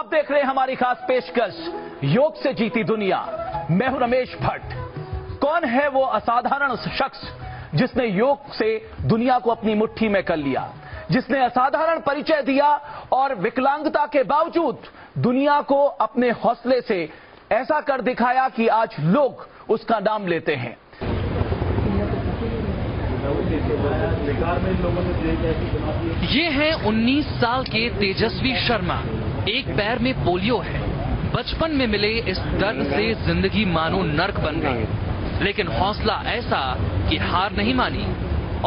देख रहे हैं हमारी खास पेशकश योग से जीती दुनिया। मैं हूं रमेश भट्ट। कौन है वो असाधारण शख्स जिसने योग से दुनिया को अपनी मुट्ठी में कर लिया, जिसने असाधारण परिचय दिया और विकलांगता के बावजूद दुनिया को अपने हौसले से ऐसा कर दिखाया कि आज लोग उसका नाम लेते हैं। ये हैं 19 साल के तेजस्वी शर्मा। एक पैर में पोलियो है। बचपन में मिले इस दर्द से जिंदगी मानो नर्क बन गई, लेकिन हौसला ऐसा कि हार नहीं मानी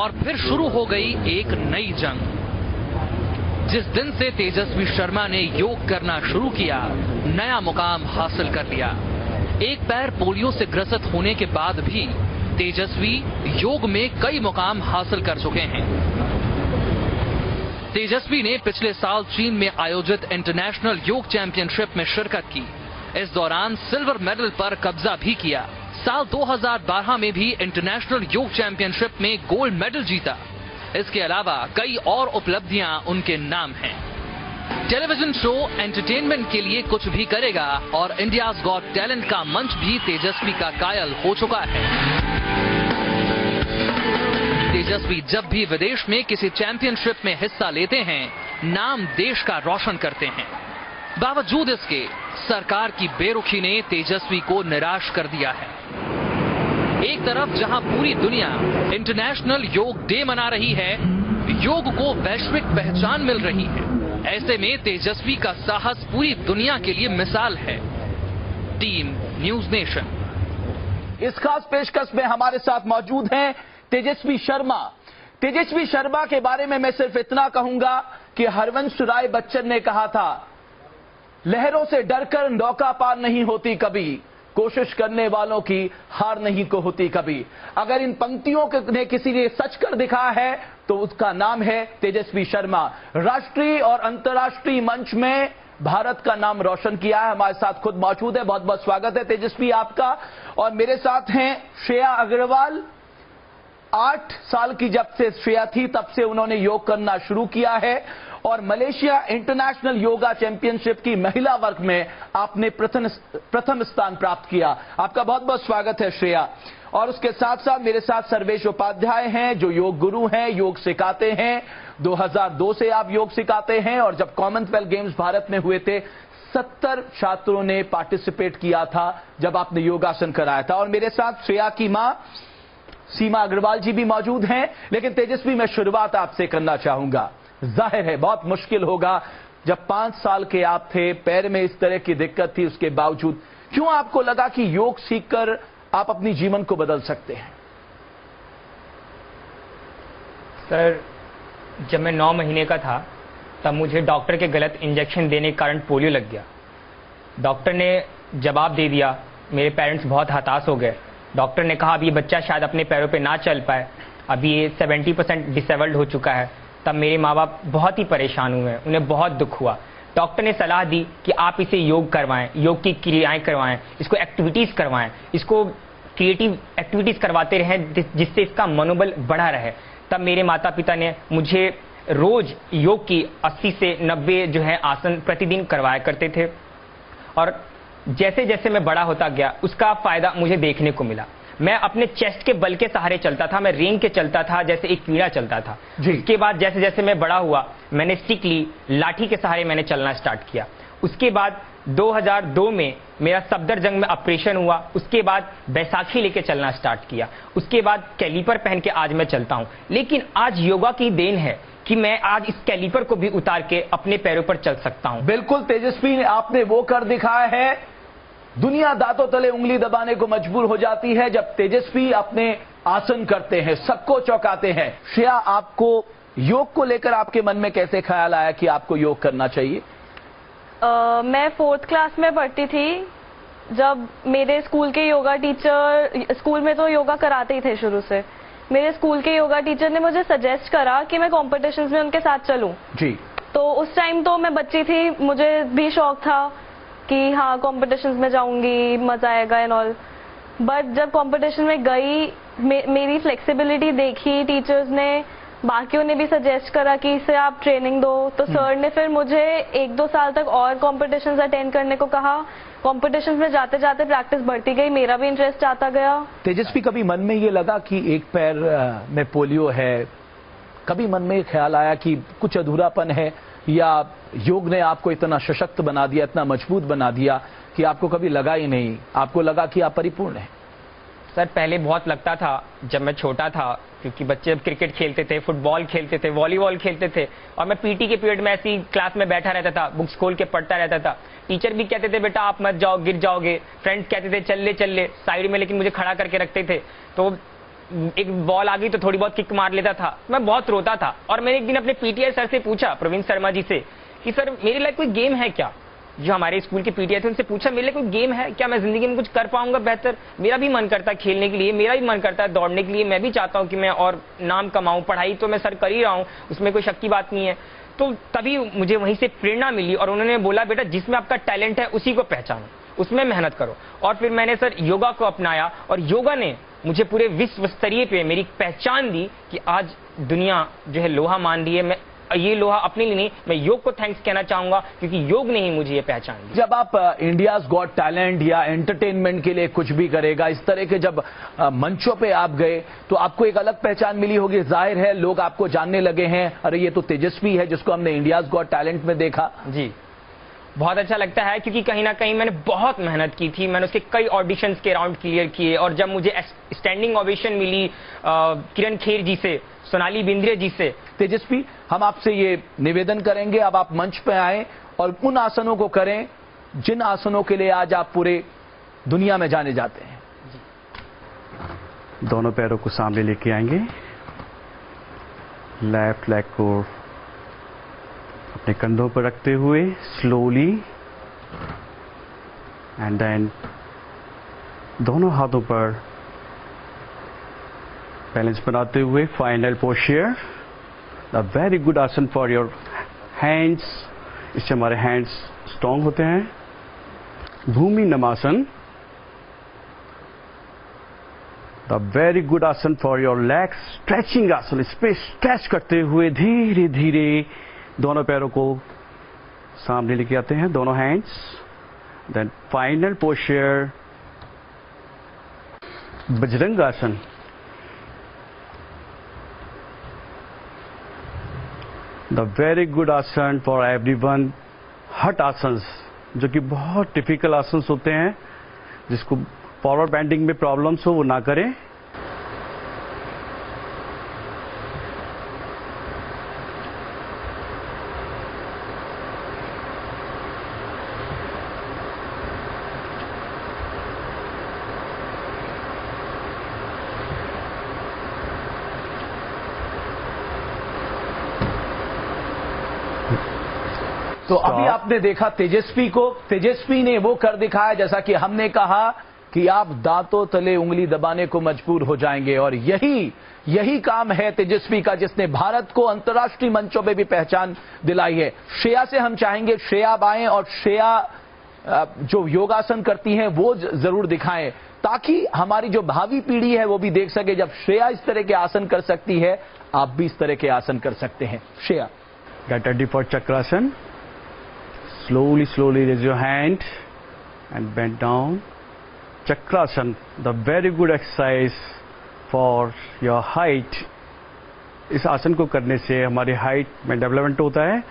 और फिर शुरू हो गई एक नई जंग। जिस दिन से तेजस्वी शर्मा ने योग करना शुरू किया, नया मुकाम हासिल कर लिया। एक पैर पोलियो से ग्रसित होने के बाद भी तेजस्वी योग में कई मुकाम हासिल कर चुके हैं। तेजस्वी ने पिछले साल चीन में आयोजित इंटरनेशनल योग चैंपियनशिप में शिरकत की। इस दौरान सिल्वर मेडल पर कब्जा भी किया। साल 2012 में भी इंटरनेशनल योग चैंपियनशिप में गोल्ड मेडल जीता। इसके अलावा कई और उपलब्धियां उनके नाम हैं। टेलीविजन शो एंटरटेनमेंट के लिए कुछ भी करेगा और इंडियाज गॉट टैलेंट का मंच भी तेजस्वी का कायल हो चुका है। तेजस्वी जब भी विदेश में किसी चैंपियनशिप में हिस्सा लेते हैं, नाम देश का रोशन करते हैं। बावजूद इसके सरकार की बेरुखी ने तेजस्वी को निराश कर दिया है। एक तरफ जहां पूरी दुनिया इंटरनेशनल योग डे मना रही है, योग को वैश्विक पहचान मिल रही है, ऐसे में तेजस्वी का साहस पूरी दुनिया के लिए मिसाल है। Team news nation. इस खास पेशकश में हमारे साथ मौजूद हैं तेजस्वी शर्मा। तेजस्वी शर्मा के बारे में मैं सिर्फ इतना कहूंगा कि हरवंश राय बच्चन ने कहा था, लहरों से डरकर नौका पार नहीं होती कभी, कोशिश करने वालों की हार नहीं को होती कभी। अगर इन पंक्तियों ने किसी ने सच कर दिखाया है तो उसका नाम है तेजस्वी शर्मा। राष्ट्रीय और अंतर्राष्ट्रीय मंच में भारत का नाम रोशन किया है। हमारे साथ खुद मौजूद है। बहुत बहुत स्वागत है तेजस्वी आपका। और मेरे साथ हैं श्रेया अग्रवाल। 8 साल की जब से श्रेया थी तब से उन्होंने योग करना शुरू किया है और मलेशिया इंटरनेशनल योगा चैंपियनशिप की महिला वर्ग में आपने प्रथम स्थान प्राप्त किया। आपका बहुत बहुत स्वागत है श्रेया। और उसके साथ साथ मेरे साथ सर्वेश उपाध्याय हैं जो योग गुरु हैं, योग सिखाते हैं। 2002 से आप योग सिखाते हैं और जब कॉमनवेल्थ गेम्स भारत में हुए थे 70 छात्रों ने पार्टिसिपेट किया था जब आपने योगासन कराया था। और मेरे साथ श्रेया की मां सीमा अग्रवाल जी भी मौजूद हैं। लेकिन तेजस्वी मैं शुरुआत आपसे करना चाहूंगा। जाहिर है बहुत मुश्किल होगा, जब 5 साल के आप थे, पैर में इस तरह की दिक्कत थी, उसके बावजूद क्यों आपको लगा कि योग सीखकर आप अपनी जीवन को बदल सकते हैं? सर, जब मैं 9 महीने का था तब मुझे डॉक्टर के गलत इंजेक्शन देने के कारण पोलियो लग गया। डॉक्टर ने जवाब दे दिया, मेरे पेरेंट्स बहुत हताश हो गए। डॉक्टर ने कहा अब ये बच्चा शायद अपने पैरों पे ना चल पाए, अभी ये 70% डिसेबल्ड हो चुका है। तब मेरे माँ बाप बहुत ही परेशान हुए, उन्हें बहुत दुख हुआ। डॉक्टर ने सलाह दी कि आप इसे योग करवाएं, योग की क्रियाएं करवाएं, इसको एक्टिविटीज़ करवाएं, इसको क्रिएटिव एक्टिविटीज़ करवाते रहें जिससे इसका मनोबल बढ़ा रहे। तब मेरे माता पिता ने मुझे रोज योग की 80 से 90 जो है आसन प्रतिदिन करवाया करते थे। और जैसे जैसे मैं बड़ा होता गया उसका फायदा मुझे देखने को मिला। मैं अपने चेस्ट के बल के सहारे चलता था, मैं रेंग के चलता था जैसे एक कीड़ा चलता था। उसके बाद जैसे जैसे मैं बड़ा हुआ मैंने स्टिक ली, लाठी के सहारे मैंने चलना स्टार्ट किया। उसके बाद 2002 में मेरा सफदरजंग में ऑपरेशन हुआ। उसके बाद बैसाखी लेके चलना स्टार्ट किया। उसके बाद कैलीपर पहन के आज मैं चलता हूँ। लेकिन आज योगा की देन है कि मैं आज इस कैलीपर को भी उतार के अपने पैरों पर चल सकता हूँ। बिल्कुल तेजस्वी ने आपने वो कर दिखाया है। दुनिया दांतों तले उंगली दबाने को मजबूर हो जाती है जब तेजस्वी अपने आसन करते हैं, सबको चौंकाते हैं। श्रेया, आपको योग को लेकर आपके मन में कैसे ख्याल आया कि आपको योग करना चाहिए? मैं 4th क्लास में पढ़ती थी जब मेरे स्कूल के योगा टीचर, स्कूल में तो योगा कराते ही थे शुरू से, मेरे स्कूल के योगा टीचर ने मुझे सजेस्ट करा कि मैं कॉम्पिटिशन्स में उनके साथ चलूं। जी। तो उस टाइम तो मैं बच्ची थी, मुझे भी शौक था कि हाँ कॉम्पिटिशन्स में जाऊंगी, मजा आएगा एंड ऑल। बट जब कॉम्पिटिशन में गई, मेरी फ्लेक्सिबिलिटी देखी टीचर्स ने, बाकियों ने भी सजेस्ट करा कि इसे आप ट्रेनिंग दो, तो सर ने फिर मुझे 1-2 साल तक और कॉम्पिटिशन्स अटेंड करने को कहा। कॉम्पिटिशन्स में जाते जाते प्रैक्टिस बढ़ती गई, मेरा भी इंटरेस्ट आता गया। तेजस्वी, कभी मन में ये लगा कि एक पैर में पोलियो है, कभी मन में ख्याल आया कि कुछ अधूरापन है, या योग ने आपको इतना सशक्त बना दिया, इतना मजबूत बना दिया कि आपको कभी लगा ही नहीं, आपको लगा कि आप परिपूर्ण हैं? सर पहले बहुत लगता था जब मैं छोटा था, क्योंकि बच्चे जब क्रिकेट खेलते थे, फुटबॉल खेलते थे, वॉलीबॉल खेलते थे, और मैं पीटी के पीरियड में ऐसी क्लास में बैठा रहता था, बुक्स खोल के पढ़ता रहता था। टीचर भी कहते थे बेटा आप मत जाओ, गिर जाओगे। फ्रेंड्स कहते थे चल ले साइड में, लेकिन मुझे खड़ा करके रखते थे। तो एक बॉल आ गई तो थोड़ी बहुत किक मार लेता था, मैं बहुत रोता था। और मैंने एक दिन अपने पीटीआई सर से पूछा, प्रवीण शर्मा जी से, कि सर मेरे लिए कोई गेम है क्या? जो हमारे स्कूल के पीटीआई थे उनसे पूछा, मेरे लिए कोई गेम है क्या? मैं जिंदगी में कुछ कर पाऊंगा बेहतर? मेरा भी मन करता है खेलने के लिए, मेरा भी मन करता है दौड़ने के लिए, मैं भी चाहता हूं कि मैं और नाम कमाऊं। पढ़ाई तो मैं सर कर ही रहा हूं, उसमें कोई शक की बात नहीं है। तो तभी मुझे वहीं से प्रेरणा मिली और उन्होंने बोला बेटा जिसमें आपका टैलेंट है उसी को पहचानो, उसमें मेहनत करो। और फिर मैंने सर योगा को अपनाया और योगा ने मुझे पूरे विश्व स्तरीय पे मेरी पहचान दी कि आज दुनिया जो है लोहा मान रही है। मैं ये लोहा अपने लिए नहीं, मैं योग को थैंक्स कहना चाहूंगा, क्योंकि योग ने ही मुझे ये पहचान दी। जब आप इंडियाज गॉट टैलेंट या एंटरटेनमेंट के लिए कुछ भी करेगा, इस तरह के जब मंचों पे आप गए तो आपको एक अलग पहचान मिली होगी। जाहिर है लोग आपको जानने लगे हैं, अरे ये तो तेजस्वी है जिसको हमने इंडियाज गॉट टैलेंट में देखा। जी बहुत अच्छा लगता है, क्योंकि कहीं ना कहीं मैंने बहुत मेहनत की थी। मैंने उसके कई ऑडिशंस के राउंड क्लियर किए, और जब मुझे स्टैंडिंग ओवेशन मिली किरण खेर जी से, सोनाली बिंद्रे जी से। तेजस्वी, हम आपसे ये निवेदन करेंगे, अब आप मंच पे आए और उन आसनों को करें जिन आसनों के लिए आज आप पूरे दुनिया में जाने जाते हैं। दोनों पैरों को सामने लेके आएंगे, लेफ्ट लेग को अपने कंधों पर रखते हुए स्लोली, एंड देन दोनों हाथों पर बैलेंस बनाते हुए final posture. The very good asan for your hands, इससे हमारे हैंड्स स्ट्रांग होते हैं। भूमि नमासन, the very good asan for your legs, stretching आसन, इस पे स्ट्रेच करते हुए धीरे धीरे दोनों पैरों को सामने लेके आते हैं, दोनों hands. Then final posture Bajrang asan. The very good asan for everyone, हट आसन्स, जो कि बहुत टिपिकल आसन्स होते हैं, जिसको फॉरवर्ड बेंडिंग में प्रॉब्लम्स हो वो ना करें। तो अभी आपने देखा तेजस्वी को, तेजस्वी ने वो कर दिखाया जैसा कि हमने कहा कि आप दांतों तले उंगली दबाने को मजबूर हो जाएंगे। और यही काम है तेजस्वी का, जिसने भारत को अंतर्राष्ट्रीय मंचों पे भी पहचान दिलाई है। श्रेया से हम चाहेंगे श्रेया आए और श्रेया जो योगासन करती हैं वो जरूर दिखाएं, ताकि हमारी जो भावी पीढ़ी है वो भी देख सके जब श्रेया इस तरह के आसन कर सकती है, आप भी इस तरह के आसन कर सकते हैं। Shreya, get ready for chakrasana. Slowly, slowly raise your hand and bend down. Chakrasan, the very good exercise for your height. इस आसन को करने से हमारी हाइट में डेवलपमेंट होता है।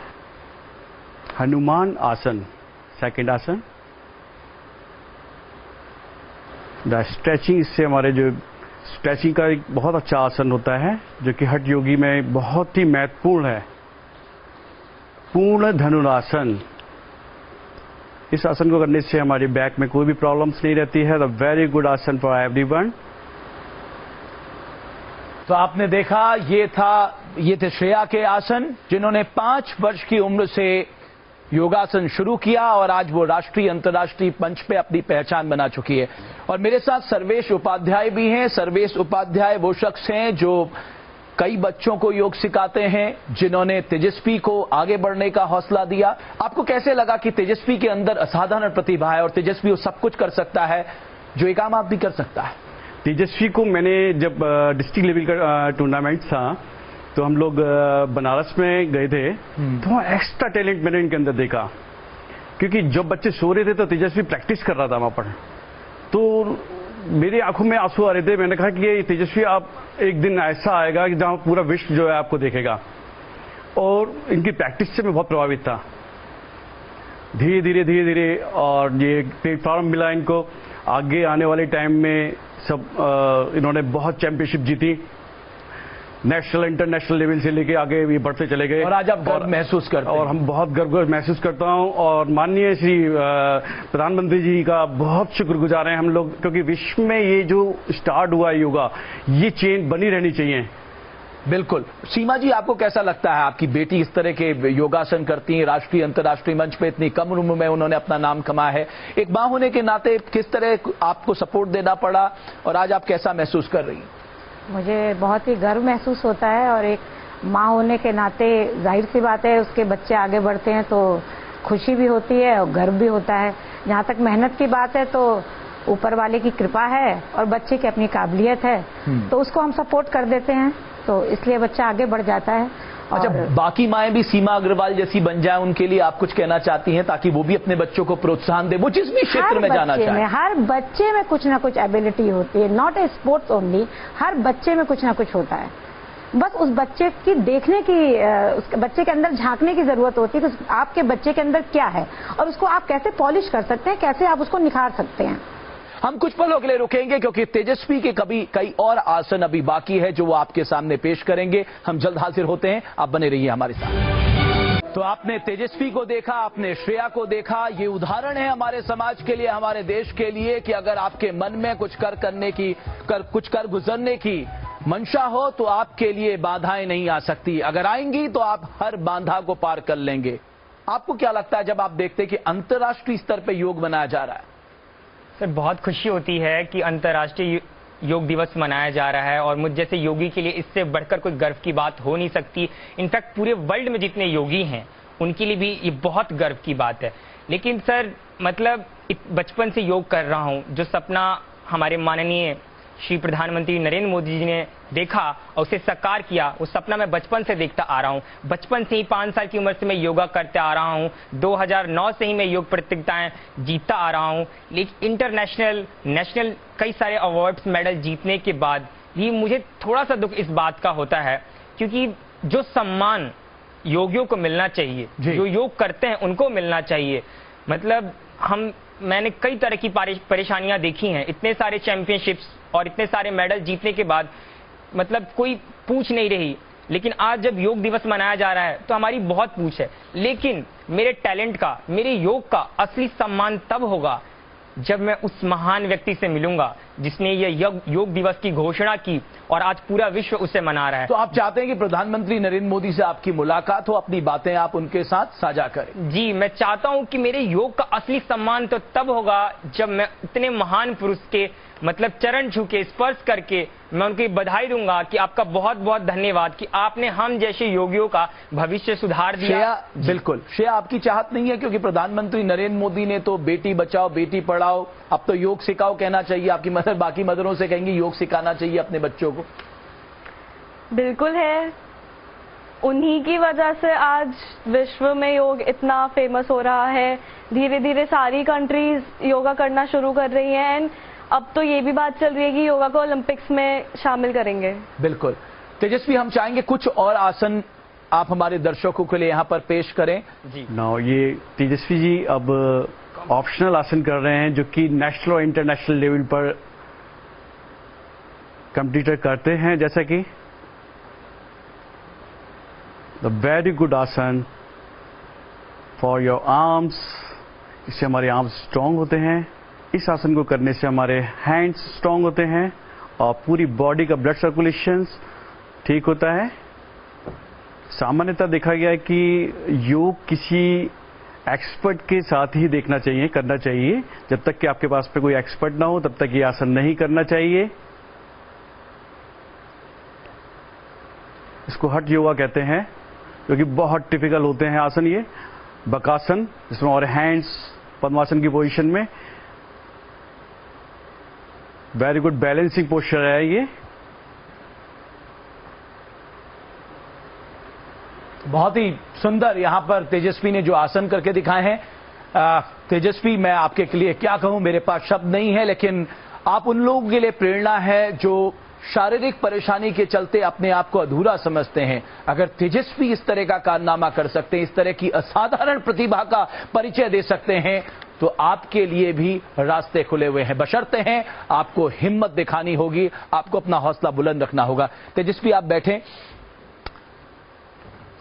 हनुमान आसन, सेकंड आसन। द स्ट्रेचिंग, इससे हमारे जो स्ट्रेचिंग का एक बहुत अच्छा आसन होता है, जो कि हठ योगी में बहुत ही महत्वपूर्ण है। पूर्ण धनुरासन, इस आसन को करने से हमारी बैक में कोई भी प्रॉब्लम्स नहीं रहती है। The very good asan for everyone. तो आपने देखा ये थे श्रेया के आसन, जिन्होंने 5 वर्ष की उम्र से योगासन शुरू किया और आज वो राष्ट्रीय अंतर्राष्ट्रीय मंच पे अपनी पहचान बना चुकी है। और मेरे साथ सर्वेश उपाध्याय भी हैं। सर्वेश उपाध्याय वो शख्स हैं जो कई बच्चों को योग सिखाते हैं, जिन्होंने तेजस्वी को आगे बढ़ने का हौसला दिया। आपको कैसे लगा कि तेजस्वी के अंदर असाधारण प्रतिभा है और तेजस्वी वो सब कुछ कर सकता है जो ये काम आप भी कर सकता है? तेजस्वी को मैंने जब डिस्ट्रिक्ट लेवल का टूर्नामेंट था तो हम लोग बनारस में गए थे, तो एक्स्ट्रा टैलेंट मैंने इनके अंदर देखा, क्योंकि जब बच्चे सो रहे थे तो तेजस्वी प्रैक्टिस कर रहा था वहाँ पर। तो मेरी आंखों में आंसू आ रहे थे। मैंने कहा कि ये तेजस्वी, आप एक दिन ऐसा आएगा कि जहाँ पूरा विश्व जो है आपको देखेगा। और इनकी प्रैक्टिस से मैं बहुत प्रभावित था। धीरे धीरे और ये प्लेटफॉर्म मिला इनको। आगे आने वाले टाइम में सब इन्होंने बहुत चैंपियनशिप जीती, नेशनल इंटरनेशनल लेवल से लेके आगे ये बढ़ते चले गए। और आज आप गर्व महसूस करते हैं। और हम बहुत गर्व महसूस करता हूं। और माननीय श्री प्रधानमंत्री जी का बहुत शुक्रगुजार हैं हम लोग, क्योंकि विश्व में ये जो स्टार्ट हुआ योगा, ये चेन बनी रहनी चाहिए। बिल्कुल। सीमा जी, आपको कैसा लगता है? आपकी बेटी इस तरह के योगासन करती हैं, राष्ट्रीय अंतर्राष्ट्रीय मंच पे इतनी कम उम्र में उन्होंने अपना नाम कमाया है। एक मां होने के नाते किस तरह आपको सपोर्ट देना पड़ा और आज आप कैसा महसूस कर रही हैं? मुझे बहुत ही गर्व महसूस होता है, और एक माँ होने के नाते जाहिर सी बात है उसके बच्चे आगे बढ़ते हैं तो खुशी भी होती है और गर्व भी होता है। जहाँ तक मेहनत की बात है तो ऊपर वाले की कृपा है और बच्चे की अपनी काबिलियत है, तो उसको हम सपोर्ट कर देते हैं, तो इसलिए बच्चा आगे बढ़ जाता है। अच्छा, बाकी माएं भी सीमा अग्रवाल जैसी बन जाएं, उनके लिए आप कुछ कहना चाहती हैं ताकि वो भी अपने बच्चों को प्रोत्साहन दे, वो जिस भी क्षेत्र में जाना चाहे? हर बच्चे में कुछ ना कुछ एबिलिटी होती है, नॉट ए स्पोर्ट्स ओनली। हर बच्चे में कुछ ना कुछ होता है, बस उस बच्चे की देखने की, उस बच्चे के अंदर झांकने की जरूरत होती है कि आपके बच्चे के अंदर क्या है और उसको आप कैसे पॉलिश कर सकते हैं, कैसे आप उसको निखार सकते हैं। हम कुछ पलों के लिए रुकेंगे क्योंकि तेजस्वी के कई और आसन अभी बाकी है जो वो आपके सामने पेश करेंगे। हम जल्द हाजिर होते हैं, आप बने रहिए हमारे साथ। तो आपने तेजस्वी को देखा, आपने श्रेया को देखा। ये उदाहरण है हमारे समाज के लिए, हमारे देश के लिए, कि अगर आपके मन में कुछ कुछ कर गुजरने की मंशा हो तो आपके लिए बाधाएं नहीं आ सकती। अगर आएंगी तो आप हर बाधा को पार कर लेंगे। आपको क्या लगता है जब आप देखते हैं कि अंतर्राष्ट्रीय स्तर पर योग मनाया जा रहा है? सर, बहुत खुशी होती है कि अंतर्राष्ट्रीय योग दिवस मनाया जा रहा है, और मुझ जैसे योगी के लिए इससे बढ़कर कोई गर्व की बात हो नहीं सकती। इनफैक्ट पूरे वर्ल्ड में जितने योगी हैं उनके लिए भी ये बहुत गर्व की बात है। लेकिन सर, मतलब बचपन से योग कर रहा हूँ, जो सपना हमारे माननीय श्री प्रधानमंत्री नरेंद्र मोदी जी ने देखा और उसे साकार किया, वो सपना मैं बचपन से देखता आ रहा हूँ। बचपन से ही 5 साल की उम्र से मैं योगा करते आ रहा हूँ। 2009 से ही मैं योग प्रतियोगिताएं जीतता आ रहा हूँ। लेकिन इंटरनेशनल, नेशनल कई सारे अवार्ड्स, मेडल जीतने के बाद भी मुझे थोड़ा सा दुख इस बात का होता है, क्योंकि जो सम्मान योगियों को मिलना चाहिए, जो योग करते हैं उनको मिलना चाहिए। मतलब मैंने कई तरह की परेशानियां देखी हैं। इतने सारे चैंपियनशिप्स और इतने सारे मेडल जीतने के बाद मतलब कोई पूछ नहीं रही। लेकिन आज जब योग दिवस मनाया जा रहा है तो हमारी बहुत पूछ है। लेकिन मेरे टैलेंट का, मेरे योग का असली सम्मान तब होगा जब मैं उस महान व्यक्ति से मिलूंगा जिसने ये योग दिवस की घोषणा की और आज पूरा विश्व उसे मना रहा है। तो आप चाहते हैं कि प्रधानमंत्री नरेंद्र मोदी से आपकी मुलाकात हो, अपनी बातें आप उनके साथ साझा करें? जी, मैं चाहता हूं कि मेरे योग का असली सम्मान तो तब होगा जब मैं इतने महान पुरुष के मतलब चरण छू के, स्पर्श करके मैं उनकी बधाई दूंगा कि आपका बहुत बहुत धन्यवाद कि आपने हम जैसे योगियों का भविष्य सुधार दिया। श्रेया, बिल्कुल श्रेया, आपकी चाहत नहीं है? क्योंकि प्रधानमंत्री नरेंद्र मोदी ने तो बेटी बचाओ बेटी पढ़ाओ, अब तो योग सिखाओ कहना चाहिए। आपकी मदर बाकी मदरों से कहेंगी योग सिखाना चाहिए अपने बच्चों को। बिल्कुल है, उन्हीं की वजह से आज विश्व में योग इतना फेमस हो रहा है। धीरे धीरे सारी कंट्रीज योगा करना शुरू कर रही हैं एंड अब तो ये भी बात चल रही है कि योगा को ओलंपिक्स में शामिल करेंगे। बिल्कुल। तेजस्वी, हम चाहेंगे कुछ और आसन आप हमारे दर्शकों के लिए यहाँ पर पेश करें। जी। नाउ ये तेजस्वी जी अब ऑप्शनल आसन कर रहे हैं जो कि नेशनल और इंटरनेशनल लेवल पर कंप्यूटर करते हैं, जैसा कि the very good asan for your arms. इससे हमारे आर्म्स स्ट्रांग होते हैं। इस आसन को करने से हमारे हैंड्स स्ट्रांग होते हैं और पूरी बॉडी का ब्लड सर्कुलेशन ठीक होता है। सामान्यतः देखा गया है कि योग किसी एक्सपर्ट के साथ ही देखना चाहिए, करना चाहिए। जब तक कि आपके पास पे कोई एक्सपर्ट ना हो तब तक ये आसन नहीं करना चाहिए। इसको हठ योगा कहते हैं, जो कि बहुत टिपिकल होते हैं आसन। ये बकासन, जिसमें और हैंड्स पद्मासन की पोजीशन में, वेरी गुड बैलेंसिंग पोस्चर है ये। बहुत ही सुंदर यहाँ पर तेजस्वी ने जो आसन करके दिखाए हैं। तेजस्वी, मैं आपके लिए क्या कहूं, मेरे पास शब्द नहीं है, लेकिन आप उन लोगों के लिए प्रेरणा है जो शारीरिक परेशानी के चलते अपने आप को अधूरा समझते हैं। अगर तेजस्वी इस तरह का कारनामा कर सकते हैं, इस तरह की असाधारण प्रतिभा का परिचय दे सकते हैं, तो आपके लिए भी रास्ते खुले हुए हैं। बशर्ते हैं आपको हिम्मत दिखानी होगी, आपको अपना हौसला बुलंद रखना होगा। तेजस्वी, आप बैठें।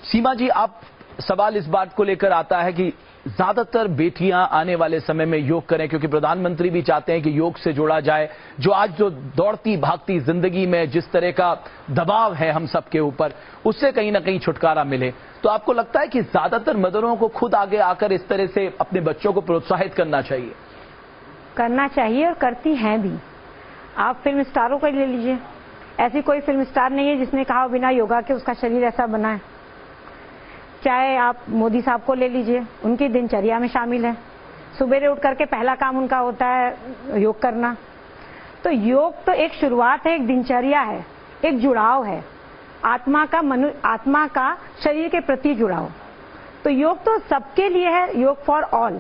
सीमा जी, आप सवाल इस बात को लेकर आता है कि ज्यादातर बेटियां आने वाले समय में योग करें, क्योंकि प्रधानमंत्री भी चाहते हैं कि योग से जोड़ा जाए। जो आज जो दौड़ती भागती जिंदगी में जिस तरह का दबाव है हम सबके ऊपर, उससे कहीं ना कहीं छुटकारा मिले। तो आपको लगता है कि ज्यादातर मदरों को खुद आगे आकर इस तरह से अपने बच्चों को प्रोत्साहित करना चाहिए? करना चाहिए और करती हैं भी। आप फिल्म स्टारों को ले लीजिए, ऐसी कोई फिल्म स्टार नहीं है जिसने कहा बिना योगा के उसका शरीर ऐसा बना है। चाहे आप मोदी साहब को ले लीजिए, उनकी दिनचर्या में शामिल है, सुबह उठ करके पहला काम उनका होता है योग करना। तो योग तो एक शुरुआत है, एक दिनचर्या है, एक जुड़ाव है, आत्मा का शरीर के प्रति जुड़ाव। तो योग तो सबके लिए है, योग फॉर ऑल।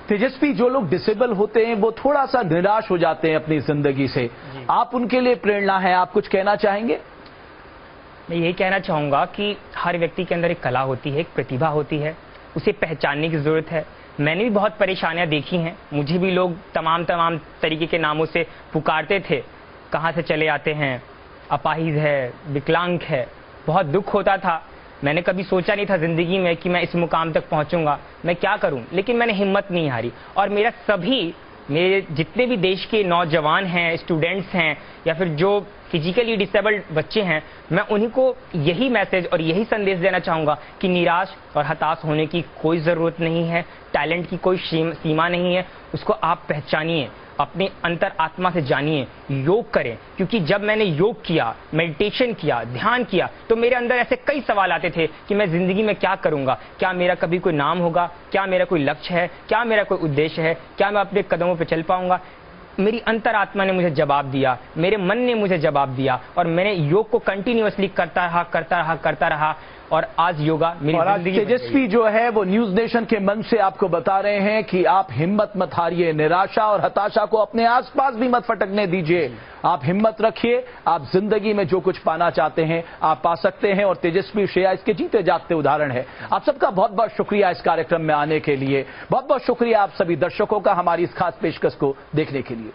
तेजस्वी, जो लोग डिसेबल होते हैं वो थोड़ा सा निराश हो जाते हैं अपनी जिंदगी से, आप उनके लिए प्रेरणा है, आप कुछ कहना चाहेंगे? मैं यही कहना चाहूँगा कि हर व्यक्ति के अंदर एक कला होती है, एक प्रतिभा होती है, उसे पहचानने की ज़रूरत है। मैंने भी बहुत परेशानियाँ देखी हैं, मुझे भी लोग तमाम तरीके के नामों से पुकारते थे, कहाँ से चले आते हैं, अपाहिज है, विकलांग है, बहुत दुख होता था। मैंने कभी सोचा नहीं था ज़िंदगी में कि मैं इस मुकाम तक पहुँचूँगा, मैं क्या करूँ, लेकिन मैंने हिम्मत नहीं हारी। और मेरे जितने भी देश के नौजवान हैं, स्टूडेंट्स हैं, या फिर जो फिजिकली डिसेबल्ड बच्चे हैं, मैं उन्हीं को यही मैसेज और यही संदेश देना चाहूँगा कि निराश और हताश होने की कोई ज़रूरत नहीं है। टैलेंट की कोई सीमा नहीं है, उसको आप पहचानिए, अपने अंतर आत्मा से जानिए, योग करें। क्योंकि जब मैंने योग किया, मेडिटेशन किया, ध्यान किया, तो मेरे अंदर ऐसे कई सवाल आते थे कि मैं ज़िंदगी में क्या करूँगा, क्या मेरा कभी कोई नाम होगा, क्या मेरा कोई लक्ष्य है, क्या मेरा कोई उद्देश्य है, क्या मैं अपने कदमों पर चल पाऊँगा। मेरी अंतरात्मा ने मुझे जवाब दिया, मेरे मन ने मुझे जवाब दिया, और मैंने योग को कंटिन्यूअसली करता रहा और आज योगा मेरी और आज जिंदगी बन गई। तेजस्वी जो है वो न्यूज नेशन के मंच से आपको बता रहे हैं कि आप हिम्मत मत हारिए, निराशा और हताशा को अपने आसपास भी मत फटकने दीजिए। आप हिम्मत रखिए, आप जिंदगी में जो कुछ पाना चाहते हैं आप पा सकते हैं। और तेजस्वी श्रेया इसके जीते जागते उदाहरण है। आप सबका बहुत बहुत शुक्रिया इस कार्यक्रम में आने के लिए, बहुत बहुत शुक्रिया आप सभी दर्शकों का हमारी इस खास पेशकश को देखने के लिए।